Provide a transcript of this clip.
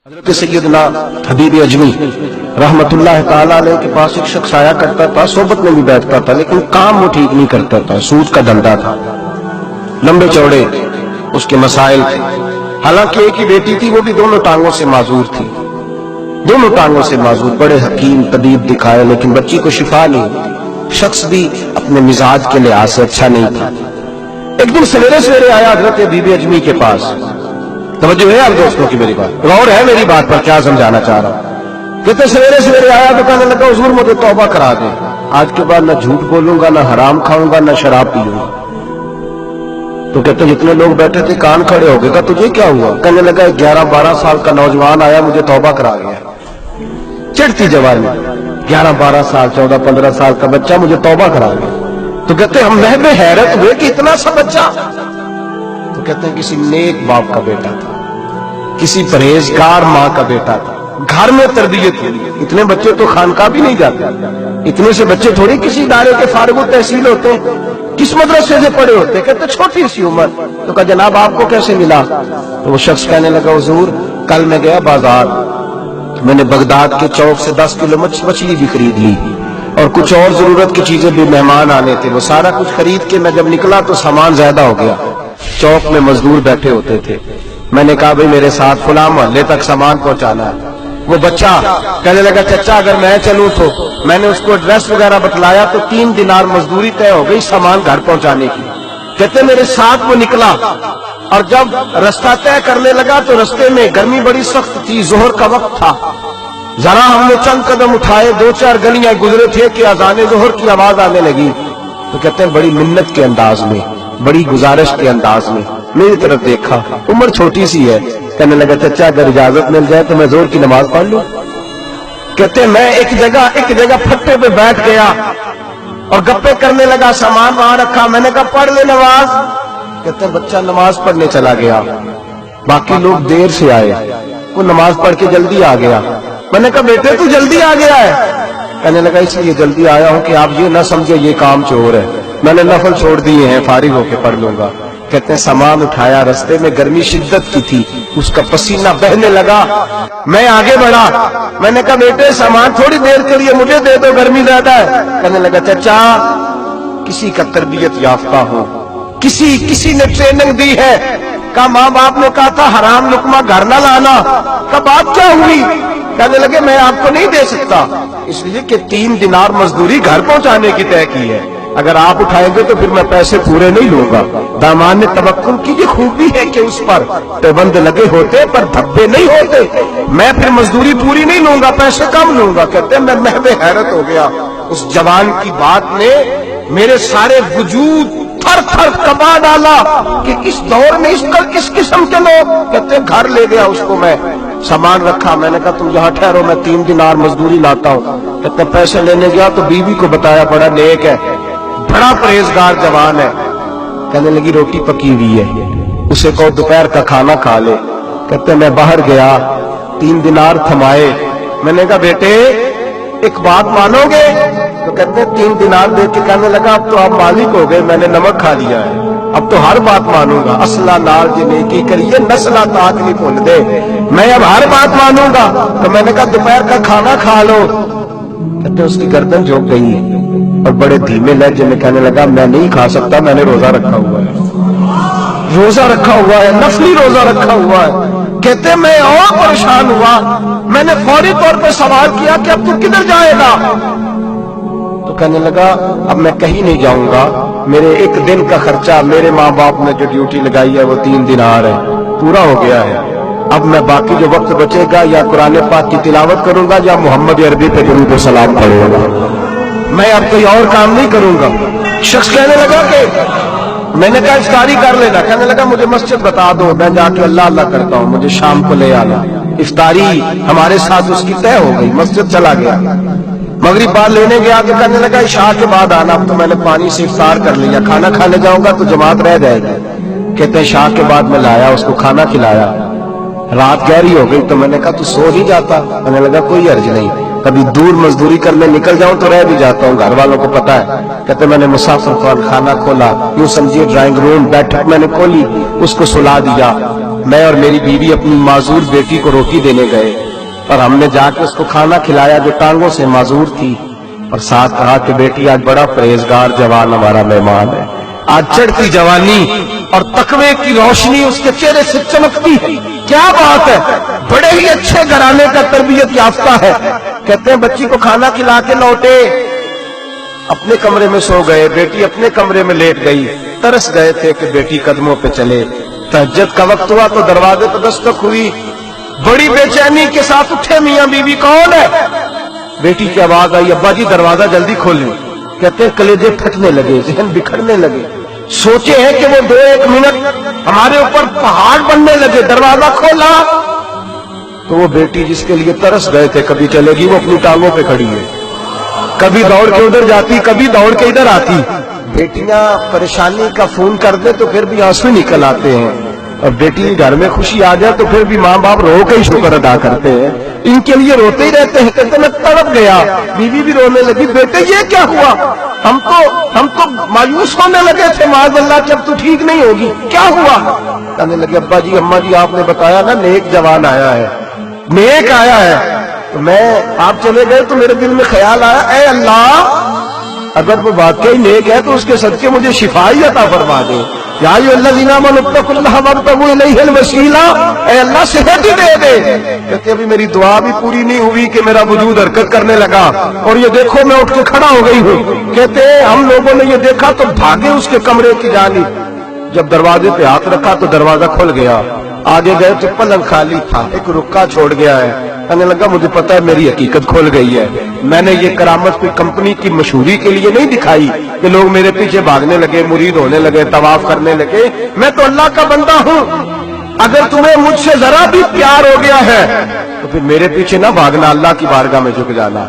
حضرت سیدنا حبیب اجمی رحمتullah تعالیٰ علیہ کے پاس ایک شخص آیا کرتا تھا، صحبت میں بھی بیٹھتا تھا، لیکن کام وہ ٹھیک نہیں کرتا تھا، سود کا دھندا تھا، لمبے چوڑے اس کے مسائل تھے۔ حالانکہ ایک ہی بیٹی تھی، وہ بھی دونوں ٹانگوں سے معذور تھی، دونوں ٹانگوں سے معذور، بڑے حکیم طبیب دکھائے لیکن بچی کو شفا نہیں، شخص بھی اپنے مزاج کے لحاظ سے اچھا نہیں تھا۔ ایک دن سویرے سویرے آیا حضرت حبیب اجمی کے پاس۔ توجہ ہے آپ دوستوں کی، میری بات غور ہے میری بات پر، کیا سمجھانا چاہ رہا ہوں۔ کہتے سویرے سویرے آیا تو کہنے لگا حضور مجھے توبہ کرا دے، آج کے بعد نہ جھوٹ بولوں گا، نہ حرام کھاؤں گا، نہ شراب پیوں گا۔ تو کہتے جتنے لوگ بیٹھے تھے کان کھڑے ہو گئے، کہا تجھے کیا ہوا؟ کہنے لگا 11-12 سال کا نوجوان آیا مجھے توبہ کرا گیا، چڑھتی جوانی، 11-12 سال 14-15 سال کا بچہ مجھے توبہ کرا گیا۔ تو کہتے ہم محو حیرت ہوئے کہ اتنا سا بچہ؟ تو کہتے ہیں کسی نیک باپ کا بیٹا تھا، کسی پرہیزگار ماں کا بیٹا تھا، گھر میں تربیت ہوئی۔ اتنے بچے تو خانقاہ بھی نہیں جاتے، اتنے سے بچے تھوڑی کسی ادارے کے فارغ التحصیل ہوتے ہیں، کس مدرسے سے پڑھے ہوتے ہیں؟ کہتے چھوٹی سی عمر۔ تو کہا جناب آپ کو کیسے ملا؟ تو وہ شخص کہنے لگا حضور کل میں گیا بازار، میں نے بغداد کے چوک سے 10 کلو مچھلی بھی خرید لی اور کچھ اور ضرورت کی چیزیں بھی، مہمان آنے تھے، وہ سارا کچھ خرید کے میں جب نکلا تو سامان زیادہ ہو گیا۔ چوک میں مزدور بیٹھے ہوتے تھے، میں نے کہا بھئی میرے ساتھ فلاں محلے تک سامان پہنچانا ہے۔ وہ بچہ کہنے لگا چچا اگر میں چلوں تو، میں نے اس کو ایڈریس وغیرہ بتلایا تو 3 دینار مزدوری طے ہو گئی سامان گھر پہنچانے کی۔ کہتے میرے ساتھ وہ نکلا اور جب رستہ طے کرنے لگا تو رستے میں گرمی بڑی سخت تھی، ظہر کا وقت تھا، ذرا ہم نے چند قدم اٹھائے، 2-4 گلیاں گزرے تھے کہ اذان ظہر کی آواز آنے لگی۔ تو کہتے ہیں بڑی منت کے انداز میں، بڑی گزارش کے انداز میں میری طرف دیکھا، عمر چھوٹی سی ہے، کہنے لگا چچا اگر اجازت مل جائے تو میں ظہر کی نماز پڑھ لوں۔ کہتے ہیں میں ایک جگہ پھٹے پہ بیٹھ گیا اور گپے کرنے لگا، سامان وہاں رکھا، میں نے کہا پڑھ لے نماز۔ کہتے ہیں بچہ نماز پڑھنے چلا گیا، باقی لوگ دیر سے آئے، وہ نماز پڑھ کے جلدی آ گیا۔ میں نے کہا بیٹے تو جلدی آ گیا ہے؟ کہنے لگا اس لیے جلدی آیا ہوں کہ آپ یہ نہ سمجھے یہ کام چور ہے، میں نے نفل چھوڑ دیے ہیں، فارغ ہو کے پڑھ لوں گا۔ کہتے ہیں سامان اٹھایا، رستے میں گرمی شدت کی تھی، اس کا پسینہ بہنے لگا، میں آگے بڑھا، میں نے کہا بیٹے سامان تھوڑی دیر کے لیے مجھے دے دو، گرمی زیادہ ہے۔ کہنے لگا چچا کسی کا تربیت یافتہ ہو، کسی نے ٹریننگ دی ہے، کہا ماں باپ نے کہا تھا حرام لقمہ گھر نہ لانا، کہا بات کیا ہوئی؟ کہنے لگے میں آپ کو نہیں دے سکتا، اس لیے کہ 3 دینار مزدوری گھر پہنچانے کی طے کی ہے، اگر آپ اٹھائیں گے تو پھر میں پیسے پورے نہیں لوں گا۔ دامان نے توکل کی یہ خوبی ہے کہ اس پر پابند لگے ہوتے پر دھبے نہیں ہوتے، میں پھر مزدوری پوری نہیں لوں گا، پیسے کم لوں گا۔ کہتے ہیں میں محو حیرت ہو گیا، اس جوان کی بات نے میرے سارے وجود تھر تھر کبا ڈالا کہ اس دور میں اس قسم کے لوگ۔ کہتے ہیں گھر لے گیا اس کو، میں سامان رکھا، میں نے کہا تم یہاں ٹھہرو میں 3 دینار مزدوری لاتا ہوں۔ کہتے ہیں پیسے لینے گیا تو بیوی کو بتایا بڑا نیک ہے، بڑا پرہیزگار جوان ہے، کہنے لگی روٹی پکی ہوئی ہے، اسے کہو دوپہر کا کھانا کھا لے۔ کہتے ہیں میں باہر گیا، 3 دینار تھمائے، میں نے کہا بیٹے ایک بات مانو گے؟ تو کہتے ہیں 3 دینار دے کے کہنے لگا اب تو آپ مالک ہو گئے، میں نے نمک کھا لیا ہے، اب تو ہر بات مانوں گا، اصلہ نال جی نیکی کریے نسلہ تاک نہیں بھول دے، میں اب ہر بات مانوں گا۔ تو میں نے کہا دوپہر کا کھانا کھا لو۔ کہتے ہیں اس کی گردن جھک گئی اور بڑے دھیمے لہجے میں کہنے لگا میں نہیں کھا سکتا، میں نے روزہ رکھا ہوا ہے، روزہ رکھا ہوا ہے، نفلی روزہ رکھا ہوا ہے۔ کہتے ہیں میں اور پریشان ہوا، میں نے فوری طور پہ سوال کیا کہ اب تو کدھر جائے گا؟ تو کہنے لگا اب میں کہیں نہیں جاؤں گا، میرے ایک دن کا خرچہ میرے ماں باپ نے جو ڈیوٹی لگائی ہے وہ 3 دینار ہے، پورا ہو گیا ہے، اب میں باقی جو وقت بچے گا یا قرآن پاک کی تلاوت کروں گا یا محمد عربی پہ درود و سلام پڑھوں گا، میں اب کوئی اور کام نہیں کروں گا۔ شخص کہنے لگا کہ میں نے کہا افطاری کر لینا، کہنے لگا مجھے مسجد بتا دو، میں جا کے اللہ اللہ کرتا ہوں، مجھے شام کو لے آنا۔ افطاری ہمارے ساتھ اس کی طے ہو گئی، مسجد چلا گیا، مغرب بعد لینے گیا تو کہنے لگا عشاء کے بعد آنا، اب تو میں نے پانی سے افطار کر لیا، کھانا کھانے جاؤں گا تو جماعت رہ جائے گی۔ کہتے ہیں عشاء کے بعد میں لایا، اس کو کھانا کھلایا، رات گہری ہو گئی تو میں نے کہا تو سو نہیں جاتا؟ کہنے لگا کوئی عرض نہیں، کبھی دور مزدوری کرنے نکل جاؤں تو رہ بھی جاتا ہوں، گھر والوں کو پتا ہے۔ کہتے میں نے مسافر خانہ کھولا، یوں سمجھیے ڈرائنگ روم بیٹھک میں نے کھولی، اس کو سلا دیا، میں اور میری بیوی اپنی معذور بیٹی کو روٹی دینے گئے اور ہم نے جا کے اس کو کھانا کھلایا جو ٹانگوں سے معذور تھی، اور ساتھ کہا کہ بیٹی آج بڑا پرہیزگار جوان ہمارا مہمان ہے، آج چڑھتی جوانی اور تقوی کی روشنی اس کے چہرے سے چمکتی ہے، کیا بات ہے، بڑے ہی اچھے گھرانے کا تربیت یافتہ ہے۔ کہتے ہیں بچی کو کھانا کھلا کے لوٹے، اپنے کمرے میں سو گئے، بیٹی اپنے کمرے میں لیٹ گئی، ترس گئے تھے کہ بیٹی قدموں پہ چلے۔ تہجد کا وقت ہوا تو دروازے پہ دستک ہوئی، بڑی بے چینی کے ساتھ اٹھے میاں بیوی، کون ہے؟ بیٹی کی آواز آئی، ابا جی دروازہ جلدی کھولیں۔ کہتے ہیں کلیجے پھٹنے لگے، ذہن بکھرنے لگے، سوچے ہیں کہ وہ 2-1 منٹ ہمارے اوپر پہاڑ بننے لگے، دروازہ کھولا تو وہ بیٹی جس کے لیے ترس گئے تھے کبھی چلے گی، وہ اپنی ٹانگوں پہ کھڑی ہے، کبھی دوڑ کے ادھر جاتی، کبھی دوڑ کے ادھر آتی۔ بیٹیاں پریشانی کا فون کر دے تو پھر بھی آنسو نکل آتے ہیں، اور بیٹی گھر میں خوشی آ جائے تو پھر بھی ماں باپ رو کے ہی شکر ادا کرتے ہیں، ان کے لیے روتے ہی رہتے ہیں۔ کہتے میں تڑپ گیا، بیوی بھی رونے لگی، بیٹے یہ کیا ہوا؟ ہم تو مایوس ہونے لگے تھے، معاذ اللہ جب تو ٹھیک نہیں ہوگی، کیا ہوا؟ کہنے لگے ابا جی اماں جی آپ نے بتایا نا نیک جوان آیا ہے، نیک آیا ہے، تو میں آپ چلے گئے تو میرے دل میں خیال آیا، اے اللہ اگر وہ واقعی نیک ہے تو اس کے صدقے مجھے شفائی عطا فرما دے، یا ایھا الذین آمنوا اتقوا اللہ وابتغوا الیہ الوسیلہ، اے اللہ صحت ہی دے دے۔ کہتے ابھی میری دعا بھی پوری نہیں ہوئی کہ میرا وجود حرکت کرنے لگا، اور یہ دیکھو میں اٹھ کے کھڑا ہو گئی ہوں۔ کہتے ہم لوگوں نے یہ دیکھا تو بھاگے اس کے کمرے کی جانب، جب دروازے پہ ہاتھ رکھا تو دروازہ کھل گیا، آگے گئے تو پلنگ خالی تھا، ایک رکا چھوڑ گیا ہے۔ کہنے لگا مجھے پتا ہے میری حقیقت کھل گئی ہے، میں نے یہ کرامت کوئی کمپنی کی مشہوری کے لیے نہیں دکھائی کہ لوگ میرے پیچھے بھاگنے لگے، مرید ہونے لگے، طواف کرنے لگے، میں تو اللہ کا بندہ ہوں۔ اگر تمہیں مجھ سے ذرا بھی پیار ہو گیا ہے تو پھر میرے پیچھے نہ بھاگنا، اللہ کی بارگاہ میں جھک جانا۔